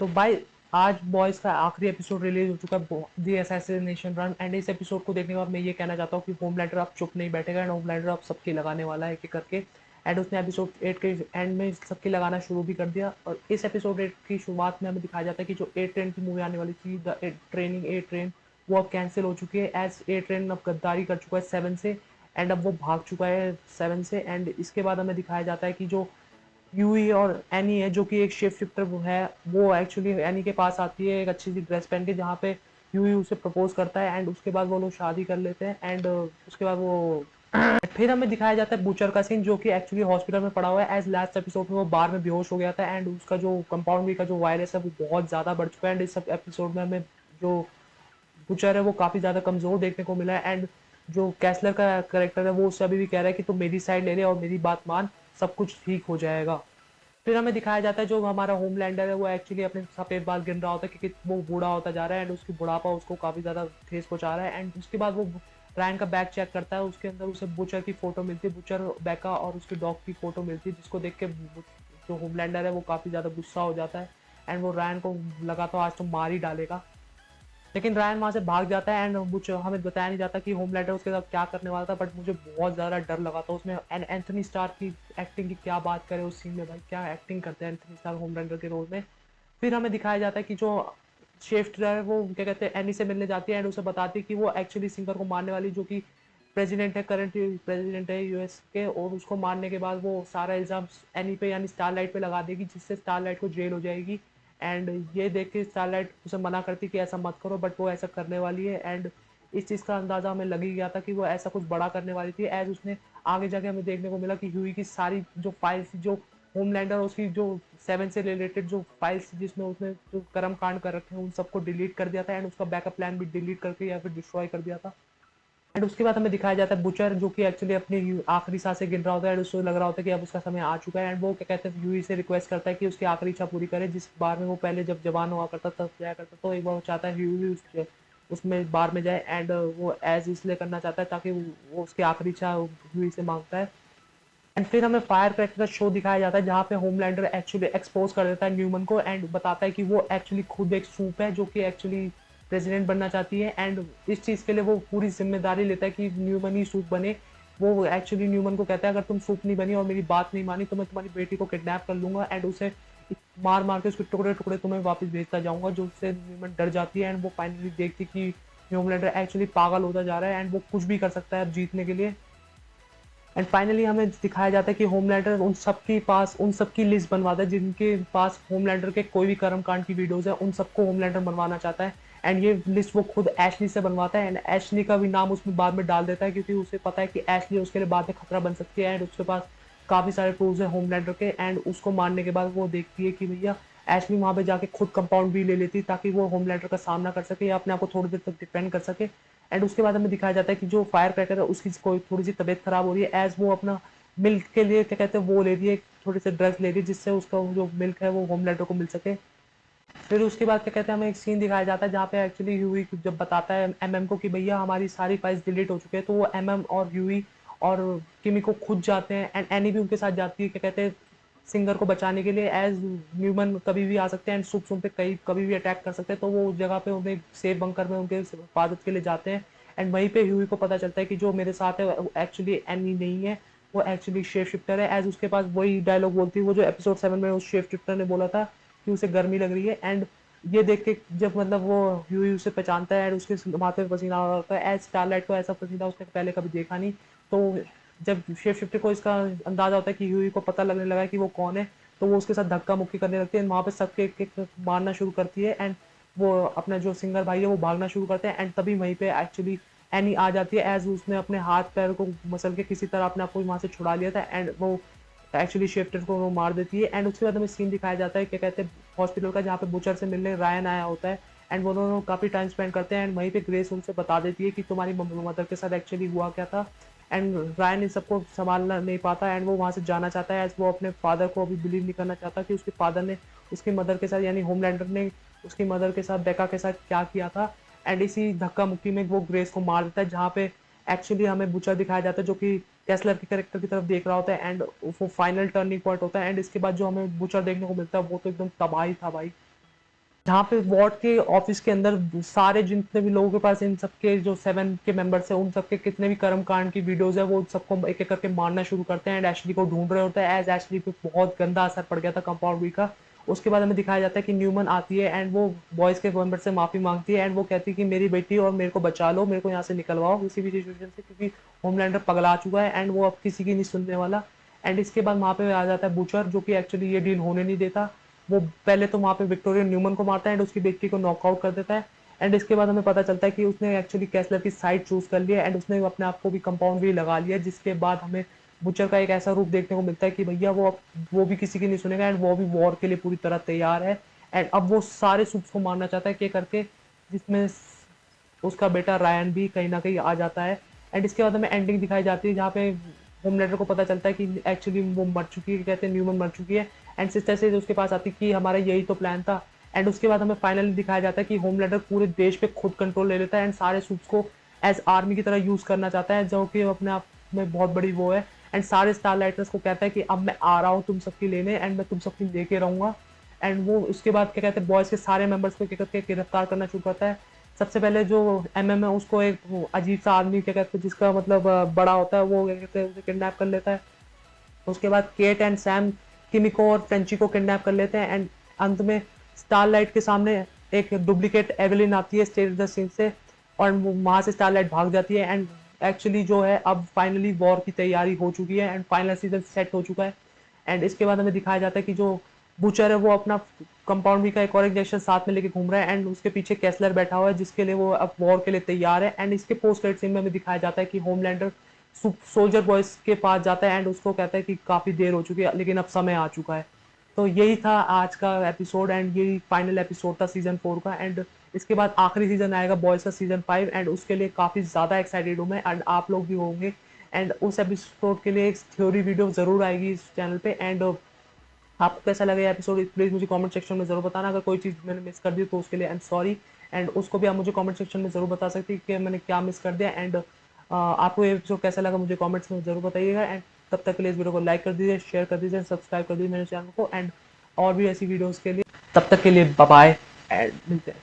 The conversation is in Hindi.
तो भाई आज बॉयज का आखिरी एपिसोड रिलीज हो चुका है, दी असैसिनेशन रन। एंड इस एपिसोड को देखने के बाद मैं ये कहना चाहता हूँ कि होमलैंडर अब चुप नहीं बैठेगा एंड होमलैंडर अब सबकी लगाने वाला है एक एक करके। एंड उसने एपिसोड 8 के एंड में सबकी लगाना शुरू भी कर दिया। और इस एपिसोड 8 की शुरुआत में हमें दिखाया जाता है कि जो ए ट्रेन की मूवी आने वाली थी, द ट्रेनिंग ए ट्रेन, वो अब कैंसिल हो चुकी है। एज ए ट्रेन अब गद्दारी कर चुका है 7 से एंड अब वो भाग चुका है 7 से। एंड इसके बाद हमें दिखाया जाता है कि जो यूई और एनी है, जो कि एक शेप शिफ्टर है, वो एक्चुअली एनी के पास आती है एक अच्छी सी ड्रेस पहन के, जहाँ पे यूई उसे प्रपोज करता है एंड उसके बाद वो लोग शादी कर लेते हैं। एंड उसके बाद वो फिर हमें दिखाया जाता है बुचर का सीन, जो कि एक्चुअली हॉस्पिटल में पड़ा हुआ है। एज लास्ट एपिसोड में वो बार में बेहोश हो गया था एंड उसका जो कंपाउंड बी का जो वायरस है वो बहुत ज़्यादा बढ़ चुका है। एंड इस सब एपिसोड में हमें जो बुचर है वो काफ़ी ज़्यादा कमज़ोर देखने को मिला है। एंड जो कैसलर का करेक्टर है वो उससे अभी भी कह रहा है कि तुम मेरी साइड ले ले और मेरी बात मान, सब कुछ ठीक हो जाएगा। फिर हमें दिखाया जाता है जो हमारा होमलैंडर है वो एक्चुअली अपने सफेद बाल गिन रहा होता है क्योंकि वो बूढ़ा होता जा रहा है एंड उसकी बुढ़ापा उसको काफी ज्यादा ठेस पहुंचा रहा है। एंड उसके बाद वो रैन का बैग चेक करता है, उसके अंदर उसे बुचर की फोटो मिलती है, बुचर बैका और उसके डॉग की फोटो मिलती है, जिसको देख के जो होमलैंडर है वो काफी ज्यादा गुस्सा हो जाता है एंड वो रैन को लगा तो आज तो मार ही डालेगा। लेकिन रायन वहां से भाग जाता है एंड मुझे हमें बताया नहीं जाता कि होमलैंडर उसके साथ क्या करने वाला था। बट मुझे बहुत ज़्यादा डर लगा था उसमें। एंड एंथनी स्टार की एक्टिंग की क्या बात करें उस सीन में, भाई क्या एक्टिंग करते हैं एंथनी स्टार होमलैंडर के रोल में। फिर हमें दिखाया जाता है कि जो शेफ्ट है वो क्या कहते हैं एनी से मिलने जाती है एंड उसे बताती है कि वो एक्चुअली सिंगर को मारने वाली, जो कि प्रेसिडेंट है, करंट प्रेसिडेंट है यूएस के। और उसको मारने के बाद वो सारा इल्ज़ाम एनी पे यानी स्टारलाइट पे लगा देगी, जिससे स्टारलाइट को जेल हो जाएगी। एंड ये देख के स्टारलाइट उसे मना करती कि ऐसा मत करो, बट वो ऐसा करने वाली है। एंड इस चीज़ का अंदाजा हमें लग ही गया था कि वो ऐसा कुछ बड़ा करने वाली थी। एज उसने आगे जाके हमें देखने को मिला कि ह्यूई की सारी जो फाइल्स, जो होमलैंडर उसकी जो 7 से रिलेटेड जो फाइल्स जिसमें उसने जो कर्म कांड कर रखे हैं उन सबको डिलीट कर दिया था एंड उसका बैकअप प्लान भी डिलीट करके या फिर डिस्ट्रॉय कर दिया था। एंड उसके बाद हमें दिखाया जाता है बुचर, जो कि एक्चुअली अपनी आखिरी सांसें गिन रहा होता है एंड उसको लग रहा होता है कि अब उसका समय आ चुका है। एंड वो क्या कहते हैं यूई से रिक्वेस्ट करता है कि उसकी आखिरी इच्छा पूरी करे, जिस बार में वो पहले जब जवान हुआ करता तब जाया करता, तो एक बार वो चाहता है यूई उसमें बार में जाए। एंड वो एज इसलिए करना चाहता है ताकि वो उसकी आखिरी इच्छा यूई से मांगता है। एंड फिर हमें फायर क्रैकर का शो दिखाया जाता है, जहाँ पे होमलैंडर एक्चुअली एक्सपोज कर देता है न्यूमन को एंड बताता है कि वो एक्चुअली खुद एक सूप है जो कि एक्चुअली प्रेसिडेंट बनना चाहती है। एंड इस चीज़ के लिए वो पूरी जिम्मेदारी लेता है कि न्यूमन ही सूप बने। वो एक्चुअली न्यूमन को कहता है अगर तुम सूप नहीं बनी और मेरी बात नहीं मानी तो मैं तुम्हारी बेटी को किडनैप कर लूंगा एंड उसे मार मार के उसके टुकड़े टुकड़े तुम्हें वापस भेजता जाऊंगा, जो उससे न्यूमन डर जाती है। एंड वो फाइनली देखती कि होमलैंडर एक्चुअली पागल होता जा रहा है एंड वो कुछ भी कर सकता है अब जीतने के लिए। एंड फाइनली हमें दिखाया जाता है कि होमलैंडर उन सबके पास उन सबकी लिस्ट बनवाता है जिनके पास होमलैंडर के कोई भी कर्मकांड की वीडियोस है, उन सबको होमलैंडर बनवाना चाहता है। एंड ये लिस्ट वो खुद एशली से बनवाता है एंड एशली का भी नाम उसमें बाद में डाल देता है क्योंकि उसे पता है कि एशली उसके लिए बाद में खतरा बन सकती है एंड उसके पास काफ़ी सारे प्रूफ है होमलैंडर के। एंड उसको मारने के बाद वो देखती है कि भैया एशली वहाँ पे जाके खुद कंपाउंड भी ले लेती ताकि वो होमलैंडर का सामना कर सके या अपने आप को थोड़ी देर तक डिफेंड कर सके। एंड उसके बाद हमें दिखाया जाता है कि जो फायर क्रैकर है उसकी कोई थोड़ी सी तबीयत खराब हो रही है, एज वो अपना मिल्क के लिए क्या कहते हैं वो ले रही है, थोड़ी सी ड्रग्स ले रही है जिससे उसका जो मिल्क है वो होमलैंडर को मिल सके। फिर उसके बाद क्या कहते हैं हमें एक सीन दिखाया जाता है जहाँ पे एक्चुअली ह्यूई जब बताता है एमएम को कि भैया हमारी सारी फाइल्स डिलीट हो चुकी है, तो वो एमएम और ह्यूई और किमी को खुद जाते हैं एंड एनी भी उनके साथ जाती है क्या कहते हैं सिंगर को बचाने के लिए। एज ह्यूमन कभी भी आ सकते हैं एंड सुप सुप पे कहीं कभी भी अटैक कर सकते हैं, तो वो उस जगह पे उन्हें सेफ बंकर में उनके हिफाजत के लिए जाते हैं। एंड वहीं पे ह्यूई को पता चलता है कि जो मेरे साथ है एक्चुअली एनी नहीं है, वो एक्चुअली शेप शिफ्टर है। एज उसके पास वही डायलॉग बोलती है वो जो एपिसोड 7 में उस शेप शिफ्टर ने बोला था कि उसे गर्मी लग रही है। एंड ये देख के जब मतलब वो ह्यूई उसे पहचानता है एंड उसके माथे पे पसीना आ रहा होता है, एज स्टारलाइट को ऐसा पसीना उसने पहले कभी देखा नहीं। तो जब शेप शिफ्टर को इसका अंदाजा होता है कि ह्यूई को पता लगने लगा है कि वो कौन है, तो वो उसके साथ धक्का मुक्की करने लगती है। वहाँ पे सबके एक एक मारना शुरू करती है एंड वो अपना जो सिंगर भाई है वो भागना शुरू करते हैं। एंड तभी वहीं पे एक्चुअली एनी आ जाती है, एज उसने अपने हाथ पैर को मसल के किसी तरह अपने आप को वहाँ से छुड़ा लिया था एंड वो एक्चुअली शेफ्टर को वो मार देती है। एंड उसके बाद हमें सीन दिखाया जाता है क्या कहते हैं हॉस्पिटल का, जहाँ पे बुचर से मिलने रायन आया होता है एंड वो दोनों काफ़ी टाइम स्पेंड करते हैं। एंड वहीं पे ग्रेस उनसे बता देती है कि तुम्हारी मदर के साथ एक्चुअली हुआ क्या था। एंड रायन इन सबको संभालना नहीं पाता एंड वो वहाँ से जाना चाहता है, एज वो अपने फादर को अभी बिलीव नहीं करना चाहता कि उसके फादर ने उसकी मदर के साथ यानी होमलैंडर ने उसकी मदर के साथ बेका के साथ क्या किया था। एंड इसी धक्का मुक्की में वो ग्रेस को मार देता है, जहाँ पे एक्चुअली हमें बुचर दिखाया जाता है जो कि टेस्लर के कैरेक्टर की तरफ देख रहा होता है एंड वो फाइनल टर्निंग पॉइंट होता है। एंड इसके बाद जो हमें बुचर देखने को मिलता है वो तो एकदम तबाही था भाई। जहाँ पे वॉर्ड के ऑफिस के अंदर सारे जितने भी लोगों के पास इन सबके जो 7 के मेंबर्स है उन सबके कितने भी कर्म कांड की वीडियोस है वो सबको एक एक करके मारना शुरू करते हैं एंड एशली को ढूंढ रहे होते हैं एज एशली पे बहुत गंदा असर पड़ गया था कंपाउंड वी का। उसके बाद हमें दिखाया जाता है कि न्यूमन आती है एंड वो बॉयज के मेंबर से माफी मांगती है एंड वो कहती है कि मेरी बेटी और मेरे को बचा लो, मेरे को यहाँ से निकलवाओ किसी भी सिचुएशन से, क्योंकि होमलैंडर पगला चुका है एंड वो अब किसी की नहीं सुनने वाला। एंड इसके बाद वहाँ पे आ जाता है बुचर जो कि एक्चुअली ये डील होने नहीं देता। वो पहले तो वहाँ पे विक्टोरिया न्यूमन को मारता है एंड उसकी बेटी को नॉकआउट कर देता है। एंड इसके बाद हमें पता चलता है कि उसने एक्चुअली कैसलर की साइड चूज कर लिया एंड उसने अपने आप को भी कंपाउंड भी लगा लिया, जिसके बाद हमें बुचर का एक ऐसा रूप देखने को मिलता है कि भैया वो भी किसी की नहीं सुनेगा एंड वो भी वॉर के लिए पूरी तरह तैयार है। एंड अब वो सारे सुप्स को मारना चाहता है, क्या करके, जिसमें उसका बेटा रायन भी कहीं ना कहीं आ जाता है। एंड इसके बाद हमें एंडिंग दिखाई जाती है जहाँ पे होमलैंडर को पता चलता है कि एक्चुअली वो मर चुकी है, कहते हैं न्यूमन मर चुकी है। एंड सिस्टर से उसके पास आती कि हमारा यही तो प्लान था। एंड उसके बाद हमें फाइनली दिखाया जाता है कि होमलैंडर पूरे देश पे खुद कंट्रोल ले लेता है एंड सारे सूट्स को एज आर्मी की तरह यूज करना चाहता है, जो कि अपने आप में बहुत बड़ी वो है। एंड सारे स्टारलाइटर्स को कहता है कि अब मैं आ रहा हूँ तुम सबकी लेने एंड मैं तुम सबकी लेके रहूंगा। एंड वो उसके बाद क्या कहते हैं बॉयज के सारे मेंबर्स को क्या करके गिरफ्तार करना शुरू करता है। सबसे पहले जो एमएम है उसको एक अजीब सा आदमी क्या कहते हैं जिसका मतलब बड़ा होता है वो क्या कहते हैं उसे किडनैप कर लेता है। उसके बाद केट एंड सैम किमिको और फ्रेंची को किडनैप कर लेते हैं एंड अंत में स्टारलाइट के सामने एक डुप्लीकेट एवेलिन आती है स्टेट द सिंह से और वहां से स्टारलाइट भाग जाती है। एंड एक्चुअली जो है अब फाइनली वॉर की तैयारी हो चुकी है एंड फाइनल सीजन सेट हो चुका है। एंड इसके बाद हमें दिखाया जाता है कि जो बूचर है वो अपना कंपाउंड वी का एक और इंजेक्शन साथ में लेके घूम रहा है एंड उसके पीछे कैसलर बैठा हुआ है जिसके लिए वो अब वॉर के लिए तैयार है। एंड इसके पोस्ट क्रेडिट सीन में हमें दिखाया जाता है कि होमलैंडर सोल्जर बॉयज के पास जाता है एंड उसको कहता है कि काफी देर हो चुकी है लेकिन अब समय आ चुका है। तो यही था आज का एपिसोड एंड यही फाइनल एपिसोड था सीजन 4 का। एंड इसके बाद आखिरी सीजन आएगा बॉयज का सीजन 5 एंड उसके लिए काफी ज्यादा एक्साइटेड हूँ मैं एंड आप लोग भी होंगे। एंड उस एपिसोड के लिए एक थ्योरी वीडियो जरूर आएगी इस चैनल पे। एंड आपको कैसा लगा एपिसोड प्लीज मुझे कमेंट सेक्शन में जरूर बताना। अगर कोई चीज़ मैंने मिस कर दी तो उसके लिए आई एम सॉरी। एंड उसको भी आप मुझे कमेंट सेक्शन में जरूर बता सकते हैं कि मैंने क्या मिस कर दिया। एंड आपको ये एपिसोड कैसा लगा मुझे कमेंट्स में जरूर बताइएगा। एंड तब तक के लिए इस वीडियो को लाइक कर दीजिए, शेयर कर दीजिए, सब्सक्राइब कर दीजिए मेरे चैनल को। एंड और भी ऐसी वीडियोज़ के लिए तब तक के लिए बाय बाय एंड मिलते हैं।